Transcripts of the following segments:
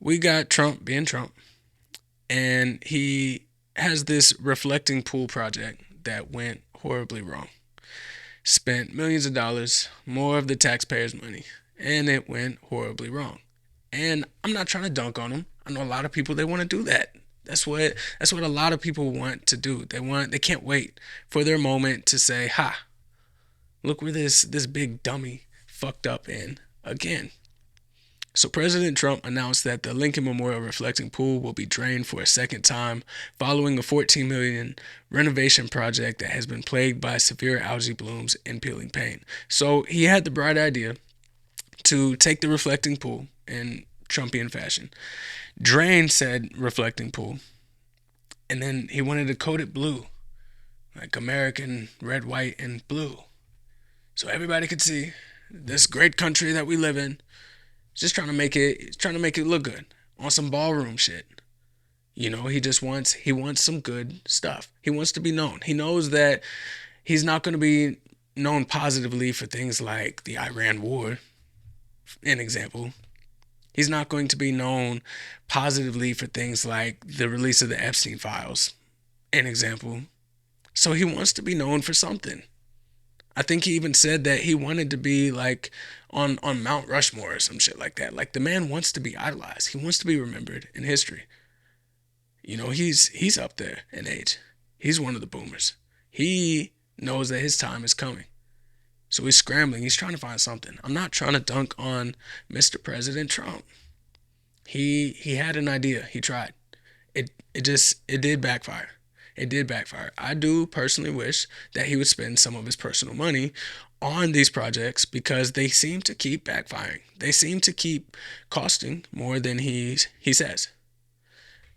we got Trump being Trump, and he has this reflecting pool project that went horribly wrong. Spent millions of dollars, more of the taxpayers' money, and it went horribly wrong. And I'm not trying to dunk on him. I know a lot of people they want to do that. That's what a lot of people want to do. They can't wait for their moment to say, "Ha, look where this big dummy fucked up in again." So President Trump announced that the Lincoln Memorial Reflecting Pool will be drained for a second time following a 14 million renovation project that has been plagued by severe algae blooms and peeling paint. So he had the bright idea to take the reflecting pool in Trumpian fashion, drain said reflecting pool, and then he wanted to coat it blue, like American red, white, and blue, so everybody could see this great country that we live in. Just trying to make it look good on some ballroom shit. He wants some good stuff. He wants to be known. He knows that he's not going to be known positively for things like the Iran war, an example. He's not going to be known positively for things like the release of the Epstein files, an example. So he wants to be known for something. I think he even said that he wanted to be like on Mount Rushmore or some shit like that. Like the man wants to be idolized. He wants to be remembered in history. He's up there in age. He's one of the boomers. He knows that his time is coming. So he's scrambling. He's trying to find something. I'm not trying to dunk on Mr. President Trump. He had an idea. He tried. It did backfire. It did backfire. I do personally wish that he would spend some of his personal money on these projects because they seem to keep backfiring. They seem to keep costing more than he says.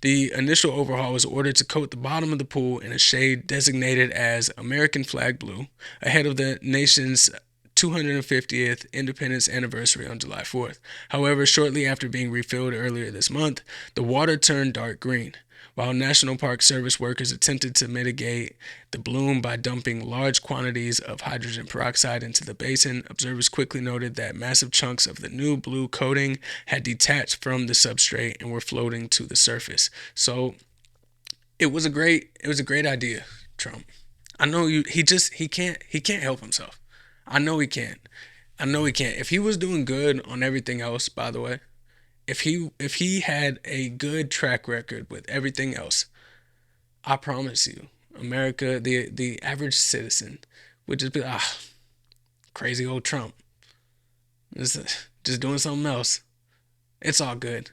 The initial overhaul was ordered to coat the bottom of the pool in a shade designated as American flag blue ahead of the nation's 250th independence anniversary on July 4th. However, shortly after being refilled earlier this month, the water turned dark green. While National Park Service workers attempted to mitigate the bloom by dumping large quantities of hydrogen peroxide into the basin, observers quickly noted that massive chunks of the new blue coating had detached from the substrate and were floating to the surface. So it was a great idea, Trump. I know he can't help himself. I know he can't. I know he can't. If he was doing good on everything else, by the way, if he had a good track record with everything else, I promise you, America, the average citizen would just be crazy old Trump, just doing something else. It's all good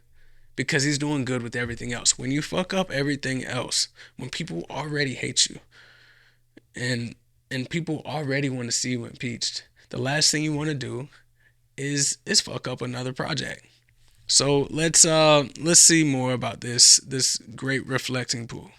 because he's doing good with everything else. When you fuck up everything else, when people already hate you and people already want to see you impeached, the last thing you want to do is fuck up another project. So let's see more about this great reflecting pool.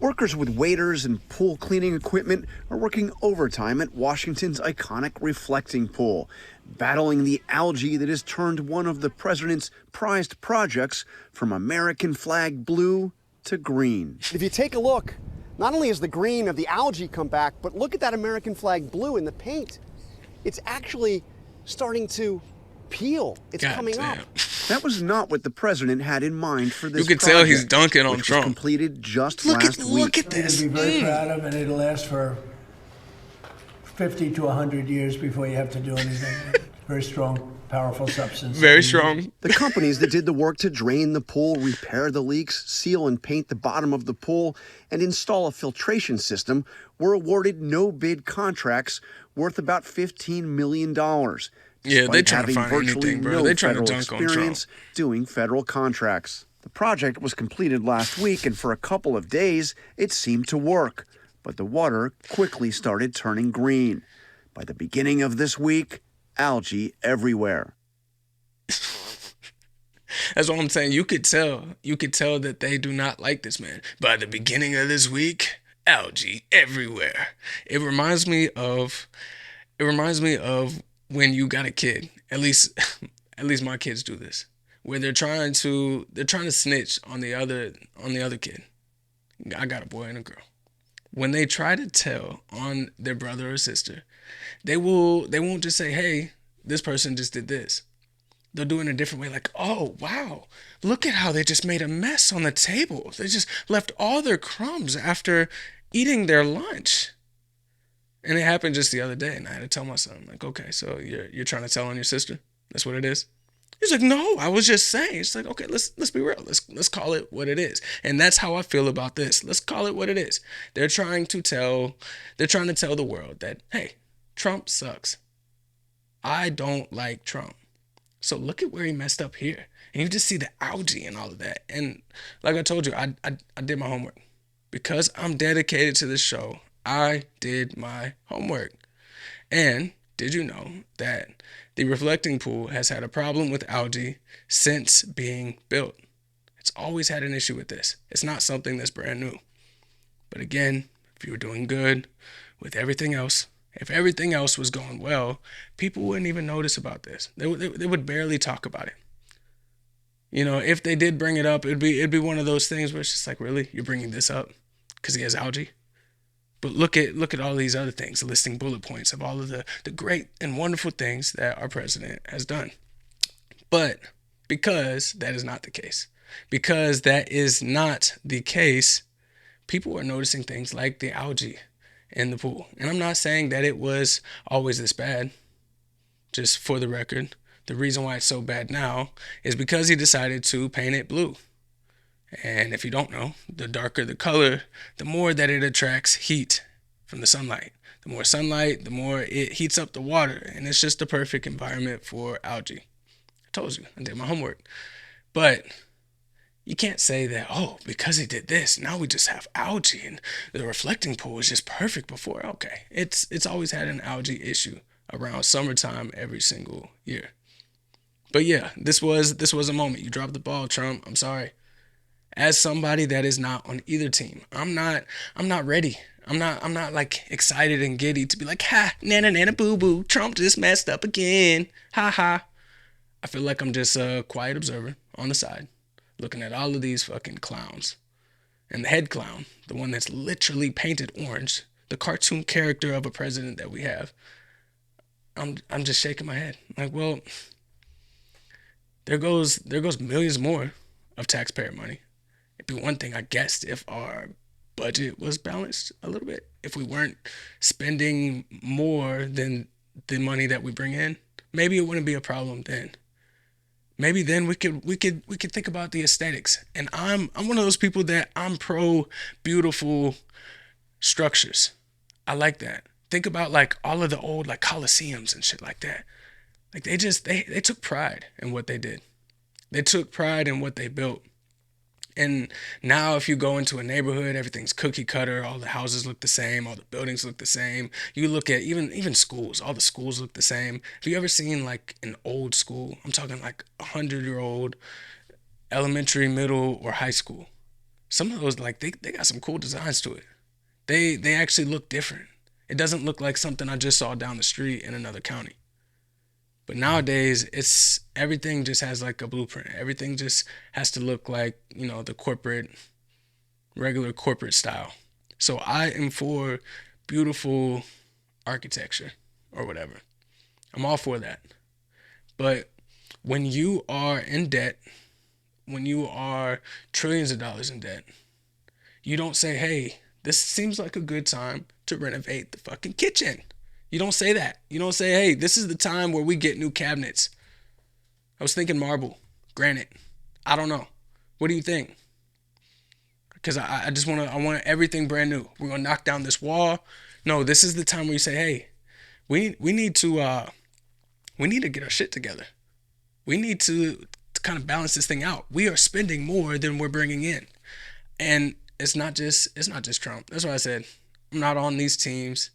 Workers with waders and pool cleaning equipment are working overtime at Washington's iconic reflecting pool, battling the algae that has turned one of the president's prized projects from American flag blue to green. If you take a look, not only has the green of the algae come back, but look at that American flag blue in the paint. It's actually starting to peel. It's God coming damn. up. That was not what the president had in mind for this You could tell he's project, dunking on which was Trump. completed just last week. Look at this. You'll be very proud of, and it'll last for 50 to 100 years before you have to do anything. Very strong, powerful substance. Very strong. The companies that did the work to drain the pool, repair the leaks, seal and paint the bottom of the pool, and install a filtration system were awarded no-bid contracts worth about $15 million. Yeah, they despite trying to having find virtually anything, bro. no They trying to federal dunk on Trump. experience doing federal contracts. The project was completed last week, and for a couple of days, it seemed to work. But the water quickly started turning green. By the beginning of this week, algae everywhere. That's what I'm saying. You could tell. You could tell that they do not like this man. By the beginning of this week, algae everywhere. It reminds me of when you got a kid. At least my kids do this. Where they're trying to snitch on the other kid. I got a boy and a girl. When they try to tell on their brother or sister, they won't just say, "Hey, this person just did this." They'll do it in a different way, like, oh, wow, look at how they just made a mess on the table. They just left all their crumbs after eating their lunch. And it happened just the other day, and I had to tell my son, like, okay, so you're trying to tell on your sister? That's what it is? He's like, no, I was just saying. It's like, okay, let's be real. Let's call it what it is. And that's how I feel about this. Let's call it what it is. They're trying to tell the world that, hey, Trump sucks. I don't like Trump. So look at where he messed up here. And you just see the algae and all of that. And like I told you, I did my homework. Because I'm dedicated to this show, I did my homework. And did you know that the reflecting pool has had a problem with algae since being built? It's always had an issue with this. It's not something that's brand new. But again, if you were doing good with everything else, if everything else was going well, people wouldn't even notice about this. They would barely talk about it. You know, if they did bring it up, it'd be one of those things where it's just like, really, you're bringing this up because he has algae? But look at all these other things, listing bullet points of all of the great and wonderful things that our president has done. But because that is not the case, people are noticing things like the algae in the pool. And I'm not saying that it was always this bad. Just for the record, the reason why it's so bad now is because he decided to paint it blue. And if you don't know, the darker the color, the more that it attracts heat from the sunlight. The more sunlight, the more it heats up the water. And it's just the perfect environment for algae. I told you, I did my homework. But you can't say that, oh, because he did this, now we just have algae and the reflecting pool is just perfect before. Okay, it's always had an algae issue around summertime every single year. But yeah, this was a moment. You dropped the ball, Trump. I'm sorry. As somebody that is not on either team, I'm not ready. I'm not like excited and giddy to be like, ha, nana nana boo boo, Trump just messed up again. Ha ha. I feel like I'm just a quiet observer on the side, looking at all of these fucking clowns. And the head clown, the one that's literally painted orange, the cartoon character of a president that we have, I'm just shaking my head. Like, well, there goes millions more of taxpayer money. It'd be one thing, I guess, if our budget was balanced a little bit. If we weren't spending more than the money that we bring in, maybe it wouldn't be a problem then. Maybe then we could think about the aesthetics. And I'm one of those people that I'm pro beautiful structures. I like that. Think about like all of the old like coliseums and shit like that. Like they took pride in what they did. They took pride in what they built. And now if you go into a neighborhood, everything's cookie cutter. All the houses look the same. All the buildings look the same. You look at even schools. All the schools look the same. Have you ever seen like an old school? I'm talking like 100-year-old elementary, middle, or high school. Some of those, like, they got some cool designs to it. They actually look different. It doesn't look like something I just saw down the street in another county. But nowadays, everything just has like a blueprint. Everything just has to look like, you know, the regular corporate style. So I am for beautiful architecture or whatever. I'm all for that. But when you are in debt, when you are trillions of dollars in debt, you don't say, hey, this seems like a good time to renovate the fucking kitchen. You don't say that. You don't say, hey, this is the time where we get new cabinets. I was thinking marble, granite. I don't know. What do you think? Because I just I want everything brand new. We're gonna knock down this wall. No, this is the time where you say, hey, we need to get our shit together. We need to kind of balance this thing out. We are spending more than we're bringing in, and it's not just Trump. That's why I said I'm not on these teams.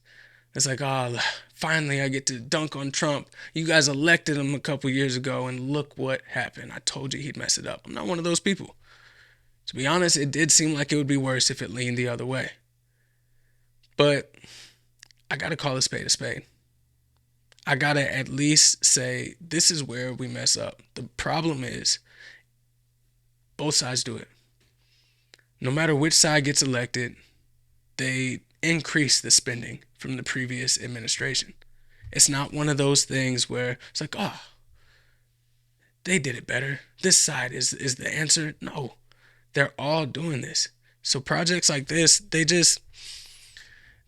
It's like, oh, finally I get to dunk on Trump. You guys elected him a couple years ago, and look what happened. I told you he'd mess it up. I'm not one of those people. To be honest, it did seem like it would be worse if it leaned the other way. But I got to call a spade a spade. I got to at least say, this is where we mess up. The problem is, both sides do it. No matter which side gets elected, they increase the spending from the previous administration. It's not one of those things where it's like, oh, they did it better. This side is the answer. No, they're all doing this. So projects like this,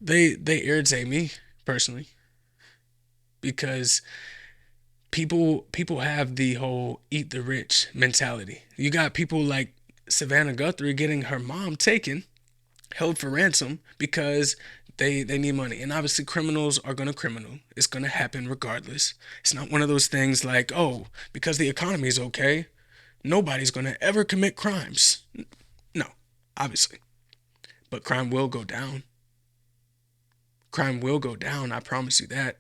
they irritate me personally because people have the whole eat the rich mentality. You got people like Savannah Guthrie getting her mom taken, held for ransom because they need money. And obviously criminals are gonna criminal. It's gonna happen regardless. It's not one of those things like, oh, because the economy is okay, nobody's gonna ever commit crimes. No, obviously. But crime will go down. Crime will go down, I promise you that.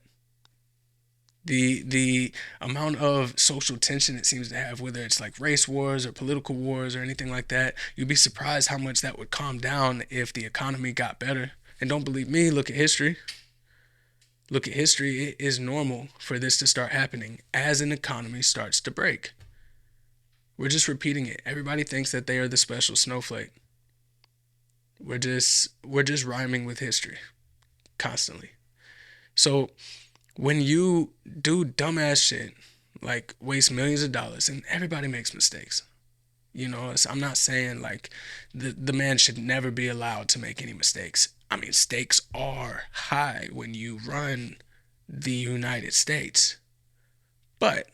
The amount of social tension it seems to have, whether it's like race wars or political wars or anything like that, you'd be surprised how much that would calm down if the economy got better. And don't believe me, look at history. Look at history. It is normal for this to start happening as an economy starts to break. We're just repeating it. Everybody thinks that they are the special snowflake. We're just rhyming with history constantly. So when you do dumbass shit, like waste millions of dollars, and everybody makes mistakes, I'm not saying like the man should never be allowed to make any mistakes. I mean, stakes are high when you run the United States, but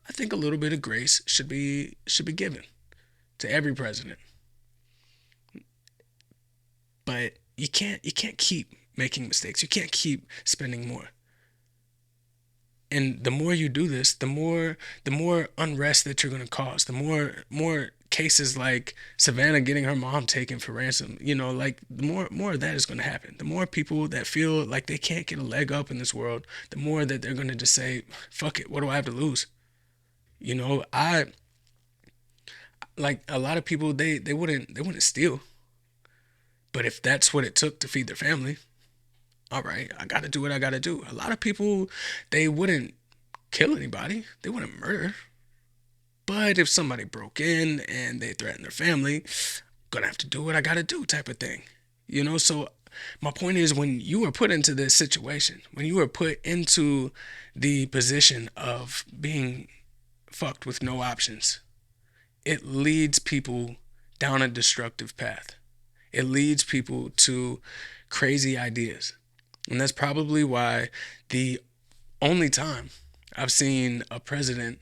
I think a little bit of grace should be given to every president. But you can't keep making mistakes. You can't keep spending more. And the more you do this, the more unrest that you're gonna cause. The more cases like Savannah getting her mom taken for ransom. Like the more of that is gonna happen. The more people that feel like they can't get a leg up in this world, the more that they're gonna just say, "Fuck it, what do I have to lose?" I like a lot of people. They wouldn't steal, but if that's what it took to feed their family, all right, I got to do what I got to do. A lot of people, they wouldn't kill anybody. They wouldn't murder. But if somebody broke in and they threatened their family, gonna have to do what I got to do type of thing. So my point is, when you are put into this situation, when you are put into the position of being fucked with no options, it leads people down a destructive path. It leads people to crazy ideas. And that's probably why the only time I've seen a president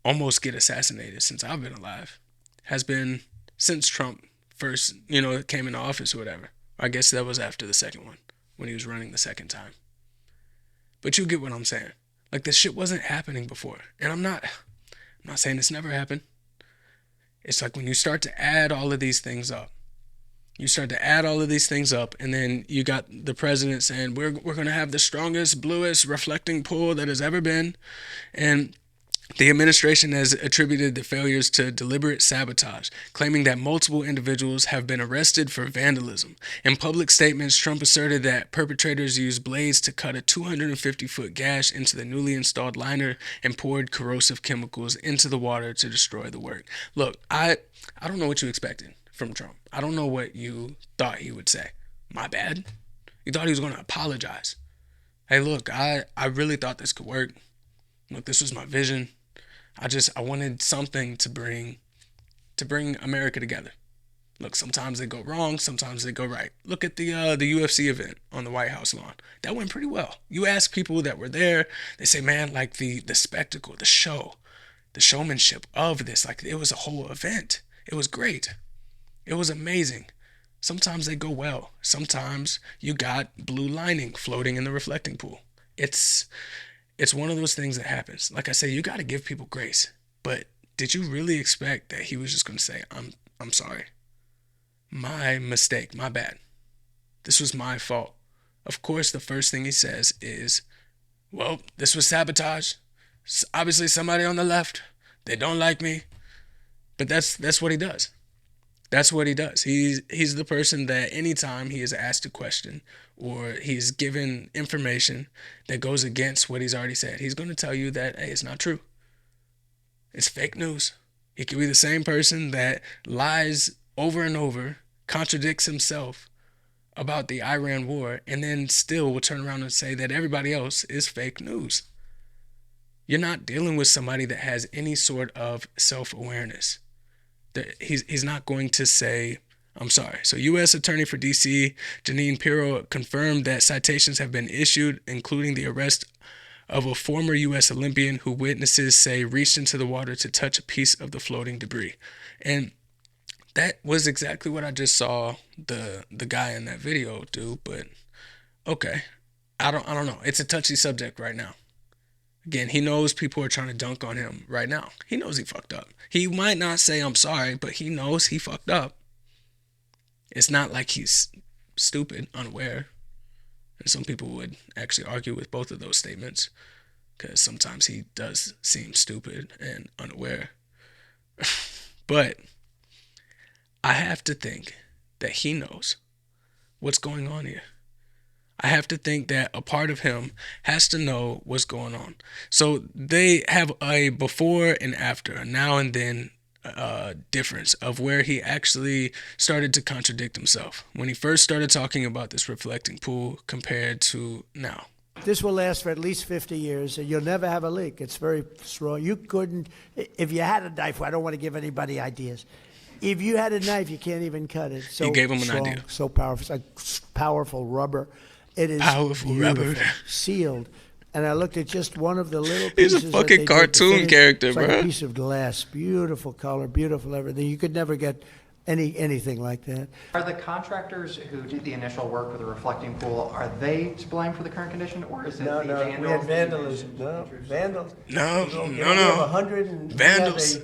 almost get assassinated since I've been alive has been since Trump first, came into office or whatever. I guess that was after the second one, when he was running the second time. But you get what I'm saying. Like, this shit wasn't happening before. And I'm not saying it's never happened. It's like when you start to add all of these things up, and then you got the president saying, we're going to have the strongest, bluest reflecting pool that has ever been. And the administration has attributed the failures to deliberate sabotage, claiming that multiple individuals have been arrested for vandalism. In public statements, Trump asserted that perpetrators used blades to cut a 250-foot gash into the newly installed liner and poured corrosive chemicals into the water to destroy the work. Look, I don't know what you expected from Trump. I don't know what you thought he would say. My bad. You thought he was going to apologize. Hey, look, I really thought this could work. Look, this was my vision. I wanted something to bring America together. Look, sometimes they go wrong, sometimes they go right. Look at the UFC event on the White House lawn. That went pretty well. You ask people that were there, they say, man, like the spectacle, the show, the showmanship of this, like it was a whole event. It was great. It was amazing. Sometimes they go well. Sometimes you got blue lining floating in the reflecting pool. It's one of those things that happens. Like I say, you got to give people grace. But did you really expect that he was just going to say, I'm sorry. My mistake, my bad. This was my fault. Of course, the first thing he says is, well, this was sabotage. Obviously, somebody on the left, they don't like me. But that's what he does. That's what he does. He's the person that anytime he is asked a question or he's given information that goes against what he's already said, he's going to tell you that, hey, it's not true. It's fake news. He could be the same person that lies over and over, contradicts himself about the Iran war, and then still will turn around and say that everybody else is fake news. You're not dealing with somebody that has any sort of self-awareness. He's not going to say, I'm sorry. So U.S. Attorney for D.C. Jeanine Pirro confirmed that citations have been issued, including the arrest of a former U.S. Olympian who witnesses say reached into the water to touch a piece of the floating debris. And that was exactly what I just saw the guy in that video do. But okay, I don't know. It's a touchy subject right now. Again, he knows people are trying to dunk on him right now. He knows he fucked up. He might not say I'm sorry, but he knows he fucked up. It's not like he's stupid, unaware. And some people would actually argue with both of those statements, because sometimes he does seem stupid and unaware. But I have to think that he knows what's going on here. I have to think that a part of him has to know what's going on. So they have a before and after, a now and then difference of where he actually started to contradict himself when he first started talking about this reflecting pool compared to now. This will last for at least 50 years, and you'll never have a leak. It's very strong. You couldn't, if you had a knife, I don't want to give anybody ideas. If you had a knife, you can't even cut it. So you gave him an strong, idea. So powerful. It's like powerful rubber. It is powerful rubber. Sealed. And I looked at just one of the little pieces. He's a fucking cartoon character, it's bro. Like a piece of glass. Beautiful color, beautiful everything. You could never get anything like that. Are the contractors who did the initial work with the reflecting pool, are they to blame for the current condition, or is it the vandals? We had vandalism. No, vandals. No. Vandals.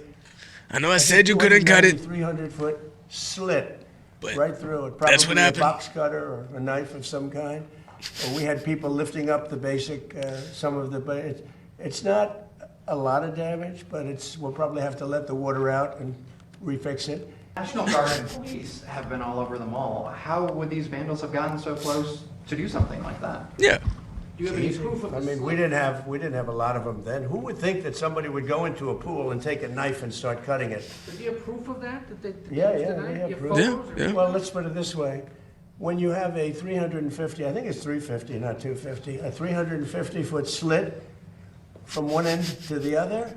I know I said you couldn't cut it. 300-foot slit But right through it. Probably that's what happened. A box cutter or a knife of some kind. We had people lifting up the basic, some of the, but it's not a lot of damage, but we'll probably have to let the water out and refix it. National Guard and police have been all over the mall. How would these vandals have gotten so close to do something like that? Yeah. Do you have any proof of this? I mean, we didn't have a lot of them then. Who would think that somebody would go into a pool and take a knife and start cutting it? Do you have proof of that? Yeah, we You have have proof. photos or- Yeah. Well, let's put it this way. When you have a 350, I think it's 350, not 250, a 350-foot slit from one end to the other,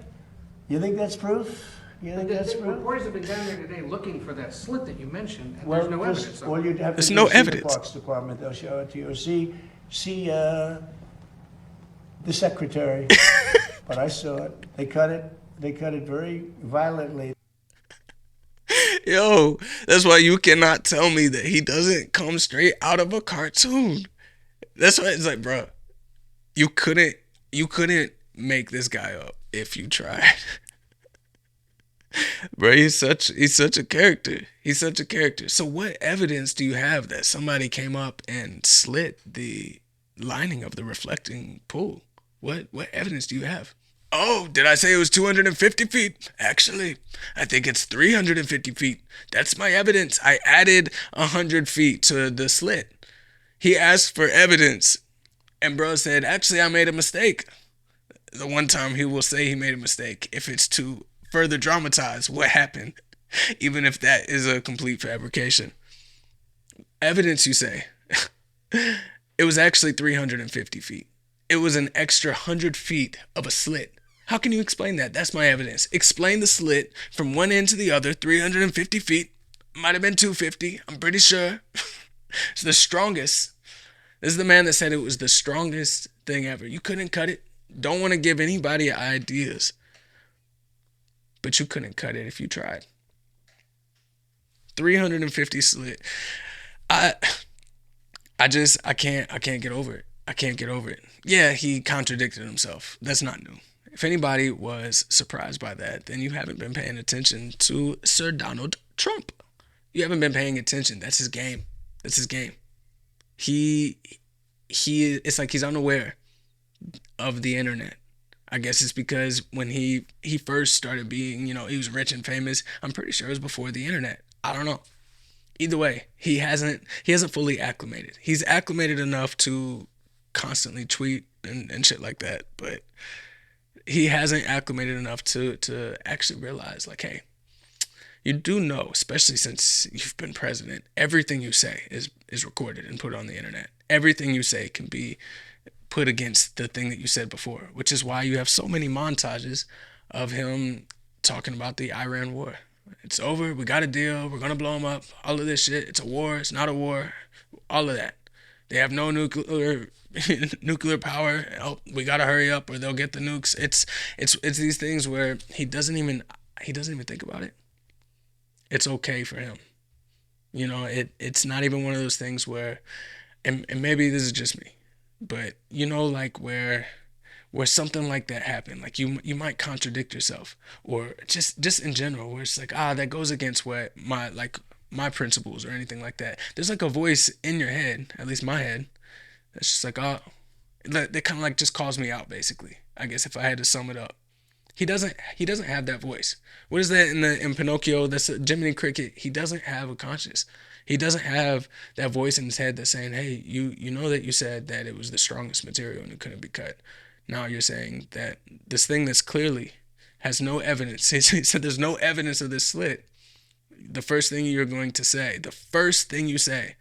you think that's proof? You think that's The proof? reporters have been down there today looking for that slit that you mentioned, and Well, there's no just- evidence of Well, it. you'd have to There's go no see the evidence. Parks Department, they'll show it to you. Or see the secretary. But I saw it. They cut it very violently. Yo, that's why you cannot tell me that he doesn't come straight out of a cartoon. That's why it's like, bro, you couldn't make this guy up if you tried. Bro, he's such a character. He's such a character. So what evidence do you have that somebody came up and slit the lining of the reflecting pool? What evidence do you have? Oh, did I say it was 250 feet? Actually, I think it's 350 feet. That's my evidence. I added 100 feet to the slit. He asked for evidence, and bro said, actually, I made a mistake. The one time he will say he made a mistake if it's to further dramatize what happened, even if that is a complete fabrication. Evidence, you say. It was actually 350 feet. It was an extra 100 feet of a slit. How can you explain that? That's my evidence. Explain the slit from one end to the other, 350 feet. Might have been 250. I'm pretty sure. It's the strongest. This is the man that said it was the strongest thing ever. You couldn't cut it. Don't want to give anybody ideas. But you couldn't cut it if you tried. 350 slit. I can't get over it. I can't get over it. Yeah, he contradicted himself. That's not new. If anybody was surprised by that, then you haven't been paying attention to Sir Donald Trump. You haven't been paying attention. That's his game. That's his game. It's like he's unaware of the internet. I guess it's because when he first started being, he was rich and famous. I'm pretty sure it was before the internet. I don't know. Either way, he hasn't fully acclimated. He's acclimated enough to constantly tweet and shit like that, but he hasn't acclimated enough to actually realize, like, hey, you do know, especially since you've been president, everything you say is recorded and put on the internet. Everything you say can be put against the thing that you said before, which is why you have so many montages of him talking about the Iran war. It's over. We got a deal. We're going to blow them up. All of this shit. It's a war. It's not a war. All of that. They have no nuclear power. Oh, we got to hurry up or they'll get the nukes. It's these things where he doesn't even think about it. It's okay for him. You know, it's not even one of those things where, and maybe this is just me, but you know, like where something like that happened, like you might contradict yourself, or just in general, where it's like, that goes against what my principles or anything like that. There's like a voice in your head, at least my head, that's just like, that kind of like just calls me out, basically. I guess if I had to sum it up. He doesn't have that voice. What is that in Pinocchio? That's Jiminy Cricket. He doesn't have a conscience. He doesn't have that voice in his head that's saying, hey, you know that you said that it was the strongest material and it couldn't be cut. Now you're saying that this thing that's clearly has no evidence. He said there's no evidence of this slit. The first thing you say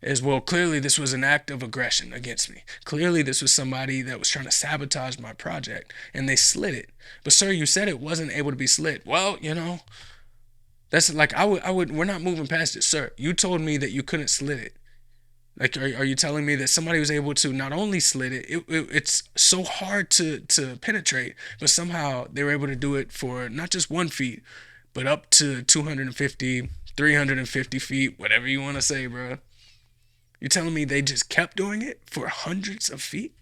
is, well, clearly this was an act of aggression against me. Clearly this was somebody that was trying to sabotage my project and they slit it. But sir, you said it wasn't able to be slit. Well, you know, that's like, we're not moving past it. Sir, you told me that you couldn't slit it. Like, are you telling me that somebody was able to not only slit it, it's so hard to penetrate, but somehow they were able to do it for not just 1 feet, but up to 250, 350 feet, whatever you want to say, bro. You're telling me they just kept doing it for hundreds of feet?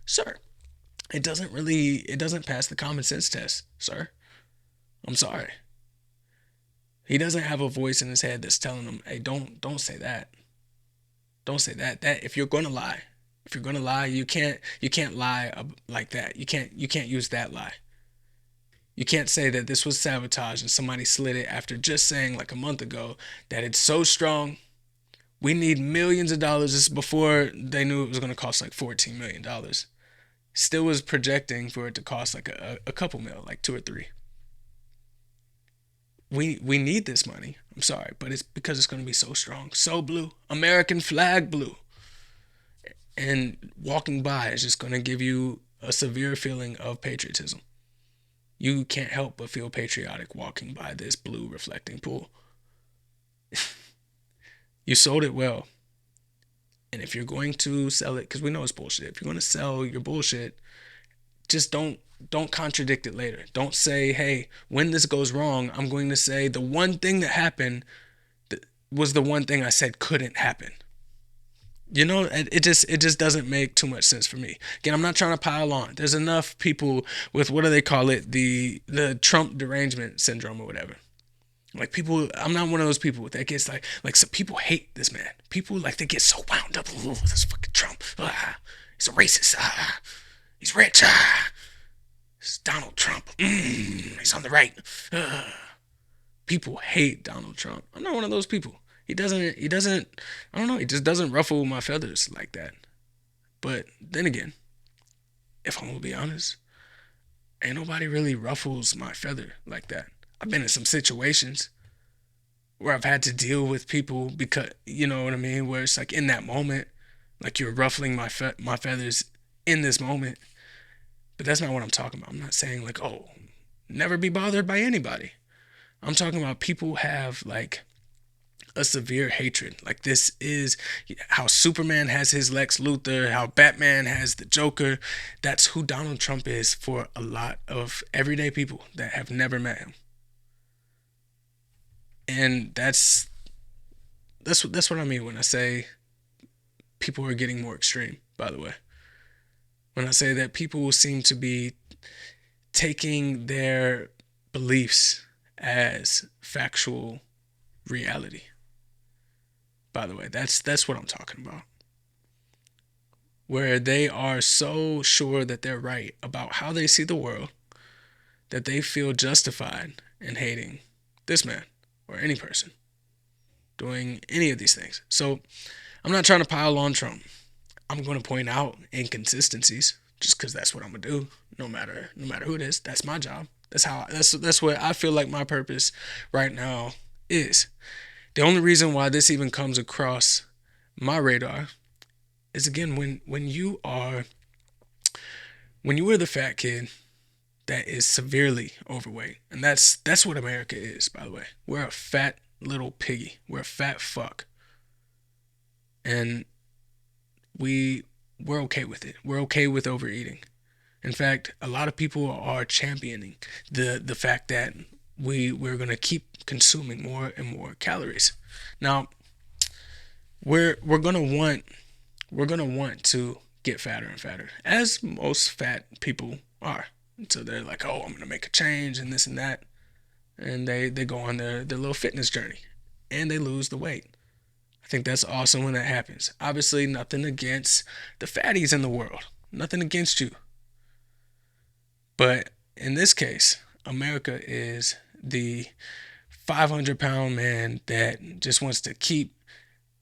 Sir, it doesn't pass the common sense test, sir. I'm sorry. He doesn't have a voice in his head that's telling him, hey, don't say that. Don't say that. That if you're gonna lie, you can't lie like that. You can't use that lie. You can't say that this was sabotage and somebody slit it after just saying like a month ago that it's so strong. We need millions of dollars. This is before they knew it was going to cost like $14 million. Still was projecting for it to cost like a couple mil, like 2 or 3. We need this money. I'm sorry, but it's because it's going to be so strong, so blue, American flag blue. And walking by is just going to give you a severe feeling of patriotism. You can't help but feel patriotic walking by this blue reflecting pool. You sold it well. And if you're going to sell it, because we know it's bullshit. If you're going to sell your bullshit, just don't contradict it later. Don't say, hey, when this goes wrong, I'm going to say the one thing that happened was the one thing I said couldn't happen. You know, it just doesn't make too much sense for me. Again, I'm not trying to pile on. There's enough people with, what do they call it? The Trump derangement syndrome or whatever. Like people, I'm not one of those people that gets like some people hate this man. People like they get so wound up. Oh, this fucking Trump. He's a racist. He's rich. It's Donald Trump. He's on the right. People hate Donald Trump. I'm not one of those people. He doesn't, I don't know. He just doesn't ruffle my feathers like that. But then again, if I'm gonna be honest, ain't nobody really ruffles my feather like that. I've been in some situations where I've had to deal with people because, you know what I mean, where it's like in that moment, like you're ruffling my feathers in this moment. But that's not what I'm talking about. I'm not saying like, oh, never be bothered by anybody. I'm talking about people have like a severe hatred. Like this is how Superman has his Lex Luthor, how Batman has the Joker. That's who Donald Trump is for a lot of everyday people that have never met him. And that's what I mean when I say people are getting more extreme, by the way. When I say that people seem to be taking their beliefs as factual reality. By the way, that's what I'm talking about. Where they are so sure that they're right about how they see the world that they feel justified in hating this man or any person doing any of these things. So I'm not trying to pile on Trump. I'm going to point out inconsistencies just because that's what I'm going to do no matter who it is. That's my job. That's what I feel like my purpose right now is. The only reason why this even comes across my radar is again when you are the fat kid that is severely overweight, and that's what America is, by the way. We're a fat little piggy. We're a fat fuck, and we're okay with it. We're okay with overeating. In fact, a lot of people are championing the fact that we're gonna keep consuming more and more calories. Now, we're gonna want to get fatter and fatter, as most fat people are. So they're like, oh, I'm gonna make a change and this and that, and they go on their little fitness journey, and they lose the weight. I think that's awesome when that happens. Obviously, nothing against the fatties in the world, nothing against you. But in this case, America is the 500-pound man that just wants to keep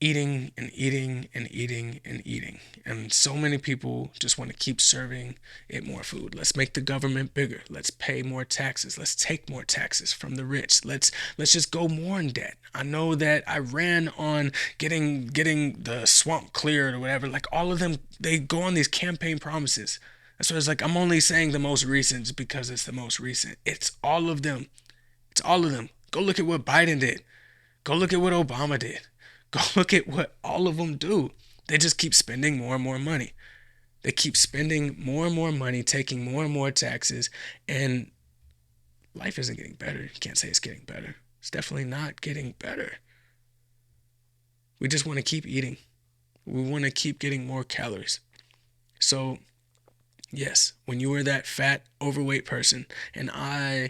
eating and eating and eating and eating. And so many people just want to keep serving it more food. Let's make the government bigger. Let's pay more taxes. Let's take more taxes from the rich. Let's just go more in debt. I know that I ran on getting the swamp cleared or whatever. Like all of them, they go on these campaign promises. That's why it's like I'm only saying the most recent because it's the most recent. It's all of them. It's all of them. Go look at what Biden did. Go look at what Obama did. Go look at what all of them do. They just keep spending more and more money. They keep spending more and more money, taking more and more taxes, and life isn't getting better. You can't say it's getting better. It's definitely not getting better. We just want to keep eating. We want to keep getting more calories. So, yes, when you are that fat, overweight person, and I'm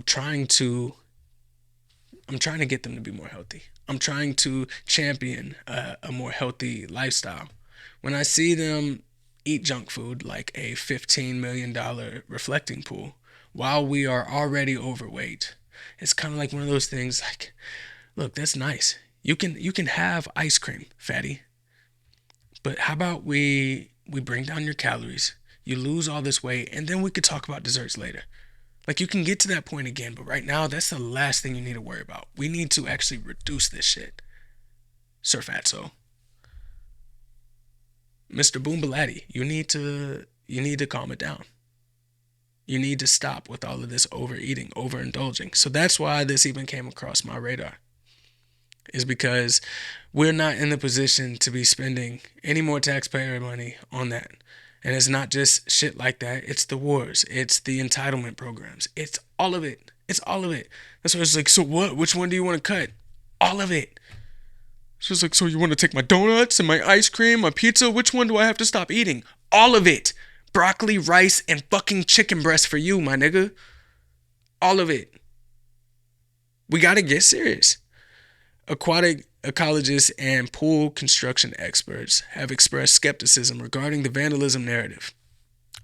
trying to get them to be more healthy. I'm trying to champion a more healthy lifestyle. When I see them eat junk food like a $15 million reflecting pool while we are already overweight, it's kind of like one of those things like, look, that's nice. You can have ice cream, fatty. But how about we bring down your calories, you lose all this weight, and then we could talk about desserts later. Like you can get to that point again, but right now that's the last thing you need to worry about. We need to actually reduce this shit. Sir Fatso. Mr. Boombalatti, you need to calm it down. You need to stop with all of this overeating, overindulging. So that's why this even came across my radar. Is because we're not in the position to be spending any more taxpayer money on that. And it's not just shit like that. It's the wars. It's the entitlement programs. It's all of it. It's all of it. That's why it's like, so what? Which one do you want to cut? All of it. So it's like, so you want to take my donuts and my ice cream, my pizza? Which one do I have to stop eating? All of it. Broccoli, rice, and fucking chicken breast for you, my nigga. All of it. We got to get serious. Aquatic ecologists and pool construction experts have expressed skepticism regarding the vandalism narrative.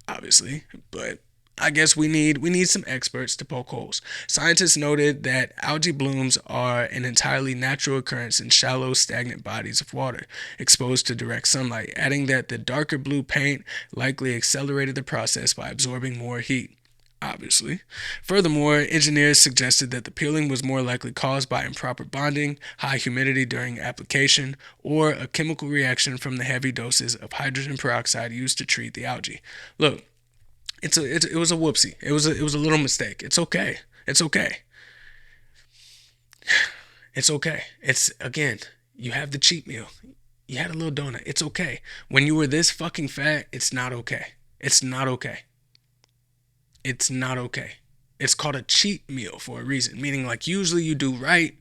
Obviously, but I guess we need some experts to poke holes. Scientists noted that algae blooms are an entirely natural occurrence in shallow, stagnant bodies of water exposed to direct sunlight, adding that the darker blue paint likely accelerated the process by absorbing more heat. Obviously. Furthermore, engineers suggested that the peeling was more likely caused by improper bonding, high humidity during application, or a chemical reaction from the heavy doses of hydrogen peroxide used to treat the algae. Look, it was a whoopsie. It was a little mistake. It's okay. It's okay. It's okay. It's, again, you have the cheat meal. You had a little donut. It's okay. When you were this fucking fat, it's not okay. It's not okay. It's not okay. It's called a cheat meal for a reason, meaning like usually you do right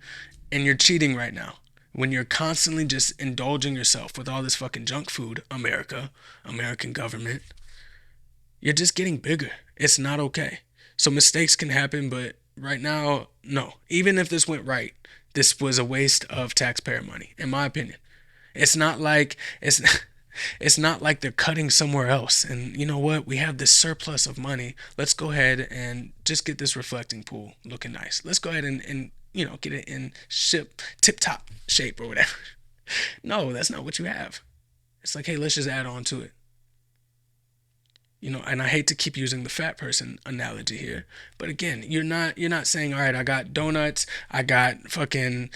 and you're cheating right now. When you're constantly just indulging yourself with all this fucking junk food, American government, you're just getting bigger. It's not okay. So mistakes can happen, but right now, no. Even if this went right, this was a waste of taxpayer money, in my opinion. It's not like they're cutting somewhere else. And you know what? We have this surplus of money. Let's go ahead and just get this reflecting pool looking nice. Let's go ahead and get it in tip-top shape or whatever. No, that's not what you have. It's like, hey, let's just add on to it. And I hate to keep using the fat person analogy here, but again, you're not saying, all right, I got donuts, I got fucking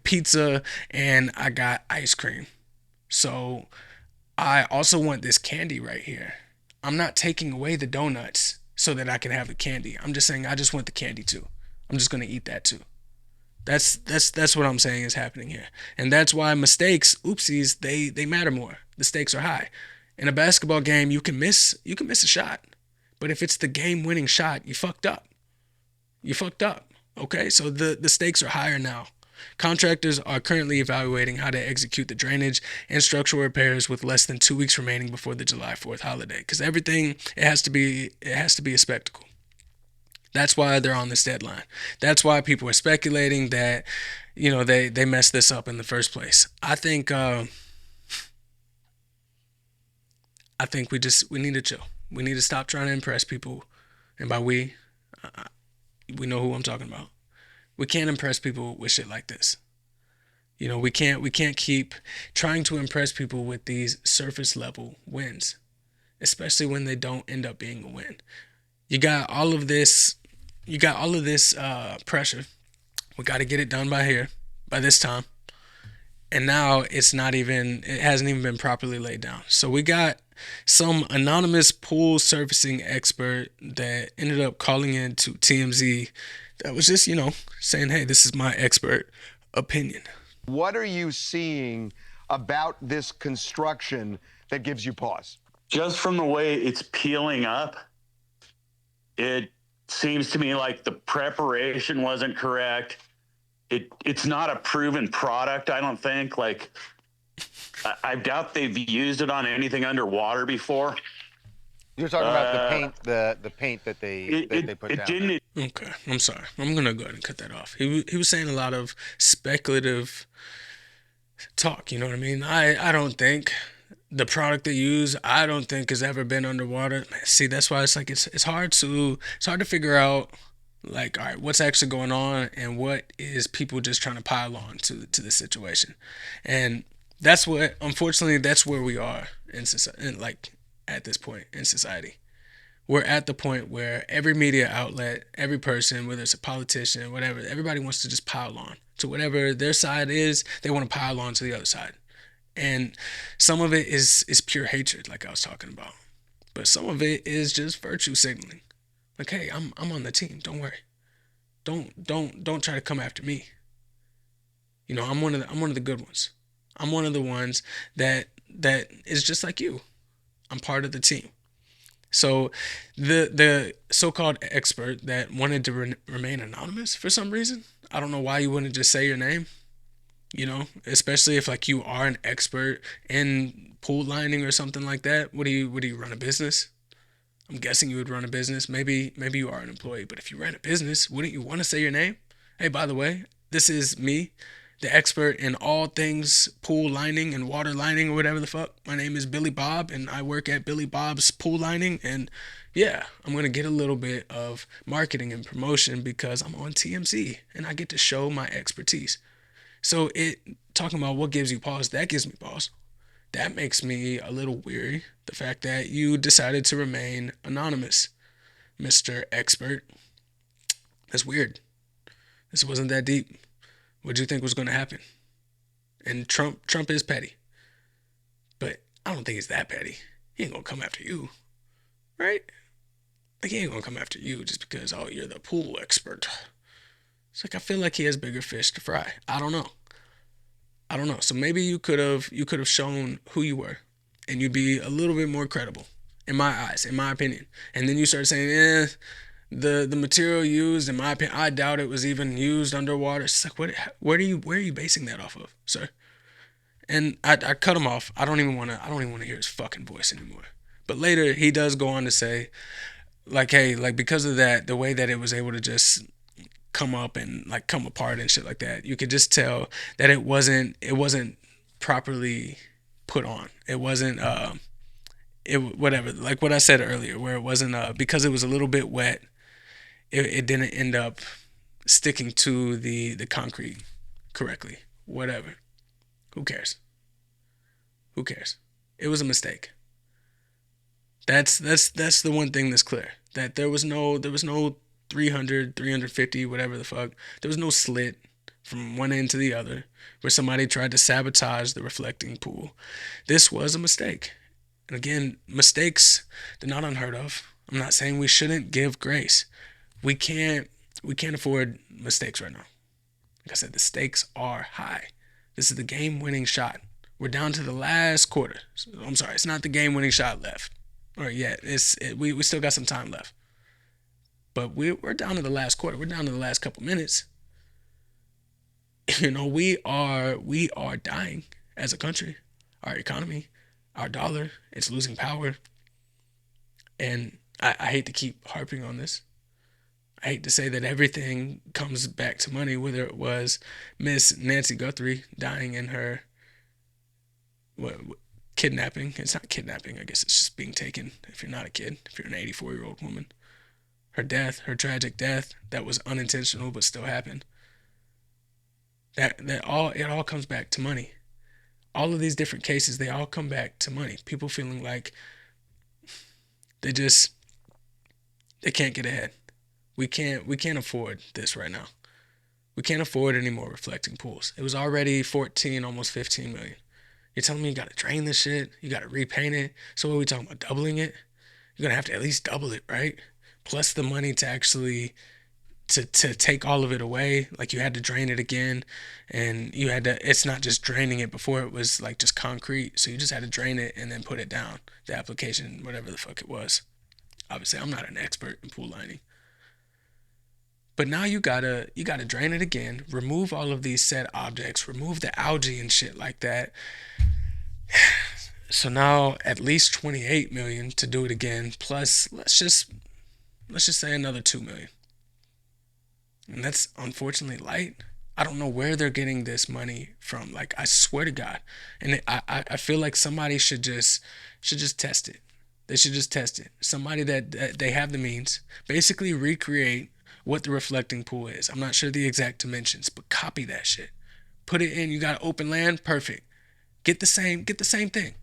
pizza, and I got ice cream. So I also want this candy right here. I'm not taking away the donuts so that I can have the candy. I'm just saying I just want the candy too. I'm just gonna eat that too. That's what I'm saying is happening here. And that's why mistakes, oopsies, they matter more. The stakes are high. In a basketball game, you can miss a shot. But if it's the game-winning shot, you fucked up. You fucked up. Okay? So the stakes are higher now. Contractors are currently evaluating how to execute the drainage and structural repairs with less than 2 weeks remaining before the July 4th holiday. Because everything it has to be a spectacle. That's why they're on this deadline. That's why people are speculating that, they messed this up in the first place. I think we need to chill. We need to stop trying to impress people, and by we know who I'm talking about. We can't impress people with shit like this. We can't keep trying to impress people with these surface level wins, especially when they don't end up being a win. You got all of this pressure. We got to get it done by this time. And now it hasn't even been properly laid down. So we got some anonymous pool surfacing expert that ended up calling in to TMZ that was just, saying, hey, this is my expert opinion. What are you seeing about this construction that gives you pause? Just from the way it's peeling up, it seems to me like the preparation wasn't correct. It's not a proven product, I don't think. Like, I doubt they've used it on anything underwater before. You're talking about the paint that they put down. Didn't. Okay, I'm sorry. I'm gonna go ahead and cut that off. He was saying a lot of speculative talk. You know what I mean? I don't think the product they use, I don't think has ever been underwater. See, that's why it's hard to figure out, like, all right, what's actually going on and what is people just trying to pile on to the situation. And unfortunately that's where we are in society, like at this point in society. We're at the point where every media outlet, every person, whether it's a politician, whatever, everybody wants to just pile on to whatever their side is. They want to pile on to the other side. And some of it is pure hatred, like I was talking about. But some of it is just virtue signaling. Like, hey, I'm on the team. Don't worry. Don't try to come after me. I'm one of the good ones. I'm one of the ones that is just like you. I'm part of the team. So the so-called expert that wanted to remain anonymous for some reason, I don't know why you wouldn't just say your name. Especially if like you are an expert in pool lining or something like that. What do you run a business? I'm guessing you would run a business. Maybe you are an employee, but if you ran a business, wouldn't you want to say your name? Hey, by the way, this is me, the expert in all things pool lining and water lining or whatever the fuck. My name is Billy Bob and I work at Billy Bob's Pool Lining, and yeah, I'm going to get a little bit of marketing and promotion because I'm on TMZ and I get to show my expertise. So talking about what gives you pause, that gives me pause. That makes me a little weary. The fact that you decided to remain anonymous, Mr. Expert. That's weird. This wasn't that deep. What do you think was going to happen? And Trump is petty. But I don't think he's that petty. He ain't going to come after you. Right? Like, he ain't going to come after you just because, oh, you're the pool expert. It's like, I feel like he has bigger fish to fry. I don't know. So maybe you could have shown who you were, and you'd be a little bit more credible in my eyes, in my opinion. And then you start saying, the material used, in my opinion, I doubt it was even used underwater. It's like, where are you basing that off of, sir? And I cut him off. I don't even want to hear his fucking voice anymore. But later he does go on to say, like, hey, like, because of that, the way that it was able to just come up and like come apart and shit like that, you could just tell that it wasn't properly put on. It wasn't whatever, like what I said earlier, where it wasn't because it was a little bit wet, it didn't end up sticking to the concrete correctly. Whatever. Who cares? It was a mistake. That's the one thing that's clear. That there was no 300, 350, whatever the fuck. There was no slit from one end to the other where somebody tried to sabotage the reflecting pool. This was a mistake. And again, mistakes, they're not unheard of. I'm not saying we shouldn't give grace. We can't afford mistakes right now. Like I said, the stakes are high. This is the game-winning shot. We're down to the last quarter. I'm sorry, it's not the game-winning shot left, or yet. We still got some time left. But we're down to the last quarter. We're down to the last couple minutes. We are dying as a country. Our economy, our dollar, it's losing power. And I hate to keep harping on this. I hate to say that everything comes back to money, whether it was Miss Nancy Guthrie dying in her kidnapping. It's not kidnapping. I guess it's just being taken if you're not a kid, if you're an 84-year-old woman. Her death, her tragic death, that was unintentional but still happened. It all comes back to money. All of these different cases, they all come back to money. People feeling like they can't get ahead. We can't afford this right now. We can't afford any more reflecting pools. It was already 14, almost 15 million. You're telling me you gotta drain this shit? You gotta repaint it? So what are we talking about, doubling it? You're gonna have to at least double it, right? Plus the money to actually to take all of it away. Like you had to drain it again, and it's not just draining it. Before it was like just concrete, so you just had to drain it and then put it down. The application, whatever the fuck it was. Obviously, I'm not an expert in pool lining. But now you gotta drain it again, remove all of these said objects, remove the algae and shit like that. So now at least 28 million to do it again, plus let's just say another 2 million. And that's unfortunately light. I don't know where they're getting this money from. Like, I swear to God. And I feel like somebody should just test it. They should just test it. Somebody that they have the means, basically recreate what the reflecting pool is. I'm not sure the exact dimensions, but copy that shit. Put it in. You got open land, perfect. Get the same thing.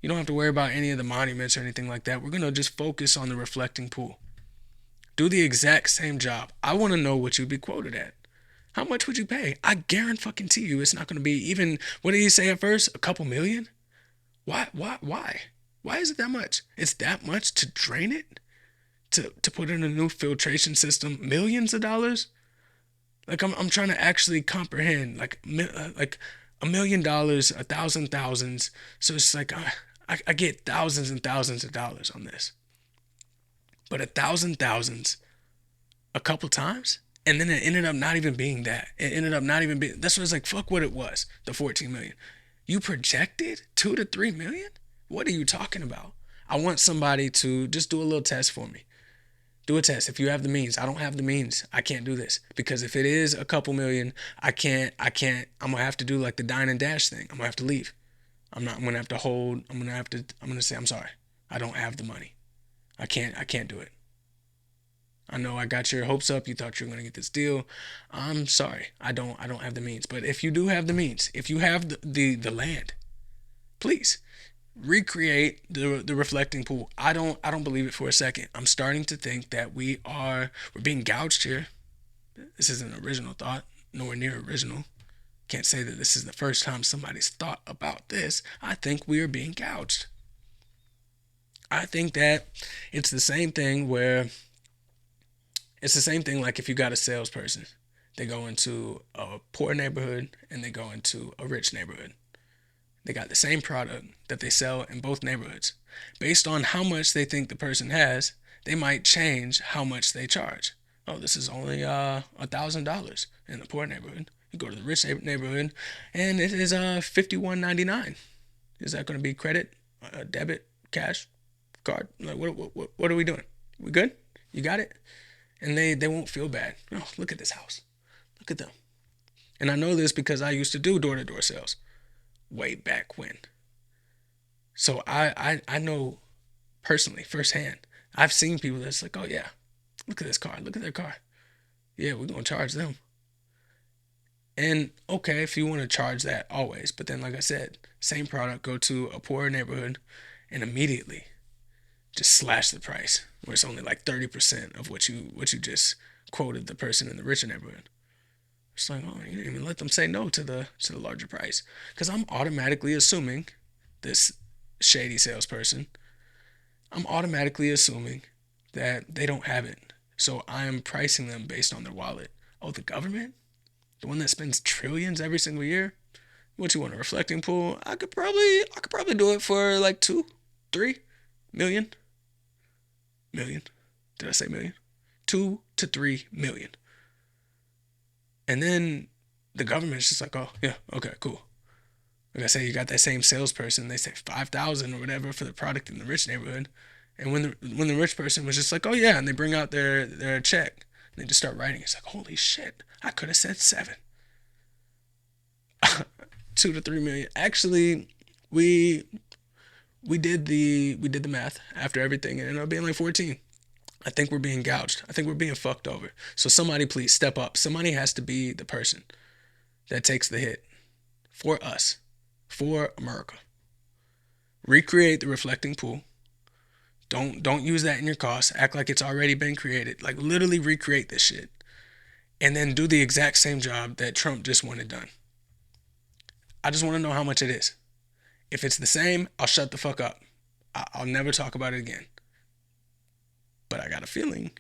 You don't have to worry about any of the monuments or anything like that. We're gonna just focus on the reflecting pool. Do the exact same job. I want to know what you'd be quoted at. How much would you pay? I guarantee you it's not going to be even, what did he say at first? A couple million? Why? Why is it that much? It's that much to drain it? To put in a new filtration system? Millions of dollars? Like, I'm trying to actually comprehend, like $1 million, 1,000 thousands. So it's like, I get thousands and thousands of dollars on this. But 1,000 thousands a couple times, and then it ended up not even being that. It ended up not even being. That's what it's like. Fuck what it was. The 14 million. You projected 2 to 3 million. What are you talking about? I want somebody to just do a little test for me. Do a test if you have the means. I don't have the means. I can't do this because if it is a couple million, I can't. I'm gonna have to do like the dine and dash thing. I'm gonna have to leave. I'm gonna have to hold. I'm gonna say I'm sorry. I don't have the money. I can't do it. I know I got your hopes up. You thought you were gonna get this deal. I'm sorry. I don't have the means. But if you do have the means, if you have the land, please recreate the reflecting pool. I don't believe it for a second. I'm starting to think that we're being gouged here. This isn't an original thought, nowhere near original. Can't say that this is the first time somebody's thought about this. I think we are being gouged. I think that it's the same thing like if you got a salesperson, they go into a poor neighborhood and they go into a rich neighborhood. They got the same product that they sell in both neighborhoods. Based on how much they think the person has, they might change how much they charge. Oh, this is only $1,000 in the poor neighborhood. You go to the rich neighborhood and it is $51.99. Is that going to be credit, debit, cash? Card? Like, what are we doing? We good? You got it? And they won't feel bad. Oh, look at this house. Look at them. And I know this because I used to do door-to-door sales way back when. So I know personally, firsthand. I've seen people that's like, oh yeah, look at this car. Look at their car. Yeah, we're going to charge them. And okay, if you want to charge that, always. But then, like I said, same product, go to a poorer neighborhood and immediately just slash the price where it's only like 30% of what you just quoted the person in the richer neighborhood. It's like, oh, you didn't even let them say no to the larger price. Because I'm automatically assuming this shady salesperson, I'm automatically assuming that they don't have it. So I am pricing them based on their wallet. Oh, the government? The one that spends trillions every single year? What you want, a reflecting pool? I could probably do it for like 2-3 million. Million. Did I say million? 2 to 3 million. And then the government's just like, oh yeah, okay, cool. Like I say, you got that same salesperson. They say 5,000 or whatever for the product in the rich neighborhood, and when the rich person was just like, oh yeah, and they bring out their check, and they just start writing. It's like, holy shit, I could have said 7. 2 to 3 million. Actually, we did the math after everything, and it ended up being like 14. I think we're being gouged. I think we're being fucked over. So somebody please step up. Somebody has to be the person that takes the hit for us, for America. Recreate the reflecting pool. Don't use that in your costs. Act like it's already been created. Like literally recreate this shit. And then do the exact same job that Trump just wanted done. I just want to know how much it is. If it's the same, I'll shut the fuck up. I'll never talk about it again. But I got a feeling